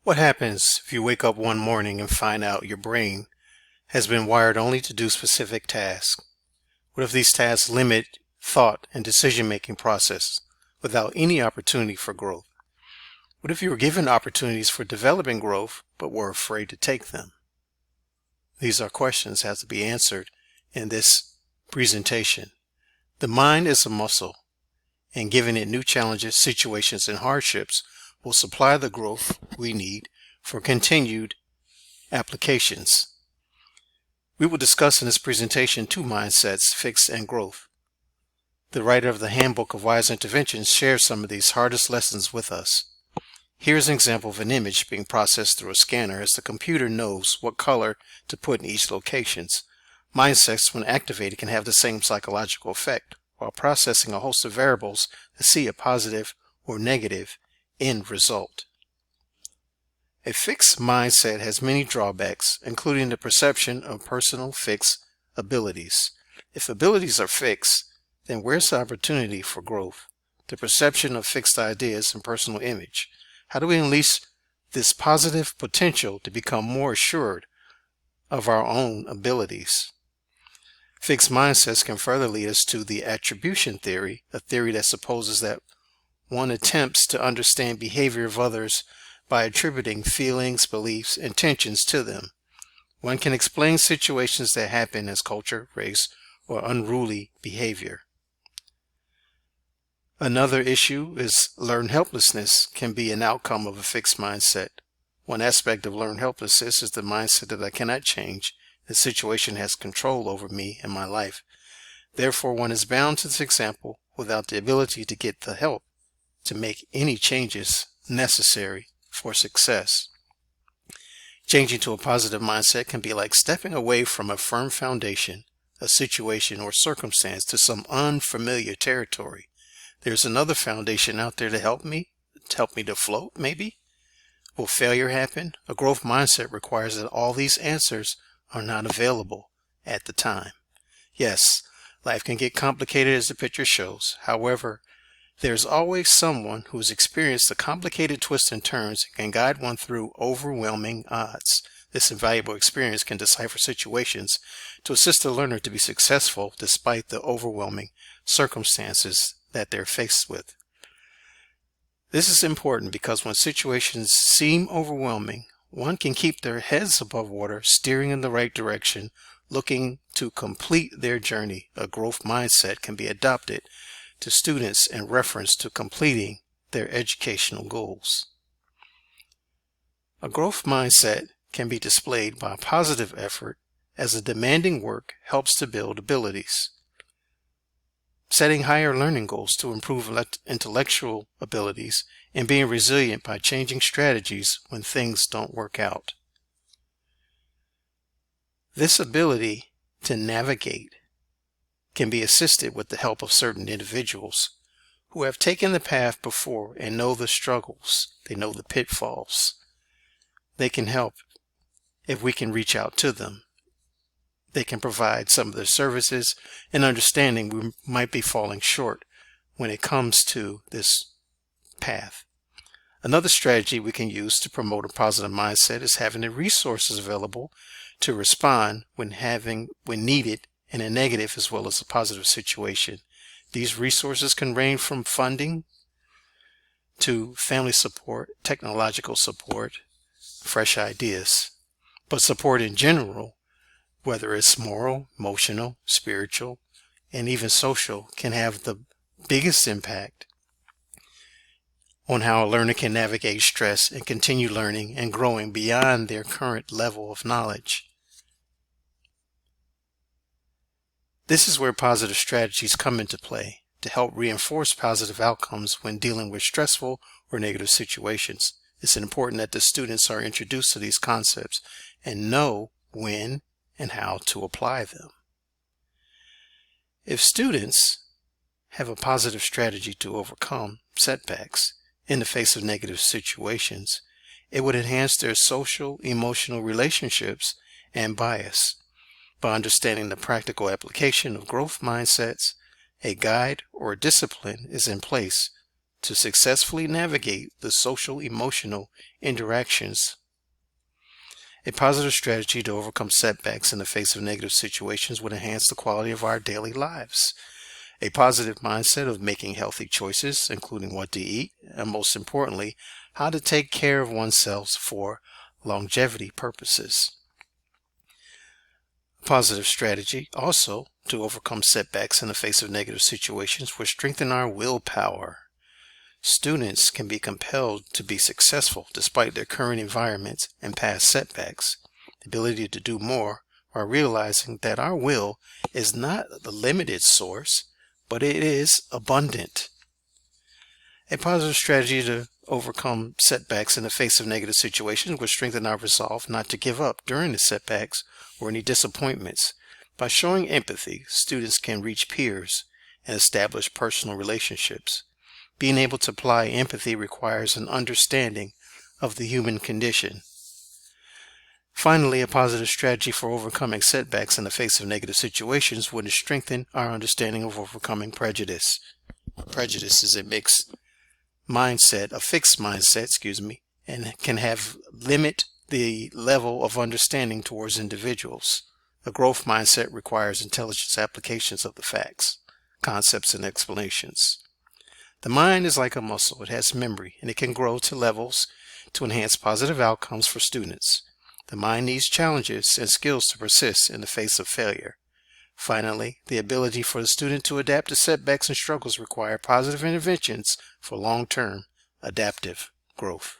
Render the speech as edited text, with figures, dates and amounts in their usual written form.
What happens if you wake up one morning and find out your brain has been wired only to do specific tasks? What if these tasks limit thought and decision-making process without any opportunity for growth? What if you were given opportunities for developing growth but were afraid to take them? These are questions that have to be answered in this presentation. The mind is a muscle, and giving it new challenges, situations, and hardships will supply the growth we need for continued applications. We will discuss in this presentation two mindsets, fixed and growth. The writer of the Handbook of Wise Interventions shares some of these hardest lessons with us. Here's an example of an image being processed through a scanner as the computer knows what color to put in each location. Mindsets, when activated, can have the same psychological effect while processing a host of variables to see a positive or negative end result. A fixed mindset has many drawbacks, including the perception of personal fixed abilities. If abilities are fixed, then where's the opportunity for growth? The perception of fixed ideas and personal image. How do we unleash this positive potential to become more assured of our own abilities? Fixed mindsets can further lead us to the Attribution Theory, a theory that supposes that one attempts to understand behavior of others by attributing feelings, beliefs, intentions to them. One can explain situations that happen as culture, race, or unruly behavior. Another issue is learned helplessness can be an outcome of a fixed mindset. One aspect of learned helplessness is the mindset that I cannot change. The situation has control over me and my life. Therefore, one is bound to this example without the ability to get the help to make any changes necessary for success. Changing to a positive mindset can be like stepping away from a firm foundation, a situation or circumstance to some unfamiliar territory. There's another foundation out there to help me to float, maybe? Will failure happen? A growth mindset requires that all these answers are not available at the time. Yes, life can get complicated as the picture shows. However, there's always someone who's experienced the complicated twists and turns and can guide one through overwhelming odds. This invaluable experience can decipher situations to assist the learner to be successful despite the overwhelming circumstances that they're faced with. This is important because when situations seem overwhelming, one can keep their heads above water, steering in the right direction, looking to complete their journey. A growth mindset can be adopted to students in reference to completing their educational goals. A growth mindset can be displayed by a positive effort as a demanding work helps to build abilities. Setting higher learning goals to improve intellectual abilities and being resilient by changing strategies when things don't work out. This ability to navigate can be assisted with the help of certain individuals who have taken the path before and know the struggles, they know the pitfalls. They can help if we can reach out to them. They can provide some of their services and understanding we might be falling short when it comes to this path. Another strategy we can use to promote a positive mindset is having the resources available to respond when needed in a negative as well as a positive situation. These resources can range from funding to family support, technological support, fresh ideas, but support in general, whether it's moral, emotional, spiritual, and even social, can have the biggest impact on how a learner can navigate stress and continue learning and growing beyond their current level of knowledge. This is where positive strategies come into play to help reinforce positive outcomes when dealing with stressful or negative situations. It's important that the students are introduced to these concepts and know when and how to apply them. If students have a positive strategy to overcome setbacks in the face of negative situations, it would enhance their social, emotional relationships and bias. By understanding the practical application of growth mindsets, a guide or a discipline is in place to successfully navigate the social emotional interactions. A positive strategy to overcome setbacks in the face of negative situations would enhance the quality of our daily lives. A positive mindset of making healthy choices, including what to eat, and most importantly, how to take care of oneself for longevity purposes. A positive strategy also to overcome setbacks in the face of negative situations would strengthen our willpower. Students can be compelled to be successful despite their current environment and past setbacks. The ability to do more while realizing that our will is not the limited source, but it is abundant. A positive strategy to overcome setbacks in the face of negative situations would strengthen our resolve not to give up during the setbacks or any disappointments. By showing empathy, students can reach peers and establish personal relationships. Being able to apply empathy requires an understanding of the human condition. Finally, a positive strategy for overcoming setbacks in the face of negative situations would strengthen our understanding of overcoming prejudice. Prejudice is a fixed mindset, and can limit the level of understanding towards individuals. A growth mindset requires intelligent applications of the facts, concepts, and explanations. The mind is like a muscle. It has memory, and it can grow to levels to enhance positive outcomes for students. The mind needs challenges and skills to persist in the face of failure. Finally, the ability for the student to adapt to setbacks and struggles require positive interventions for long-term adaptive growth.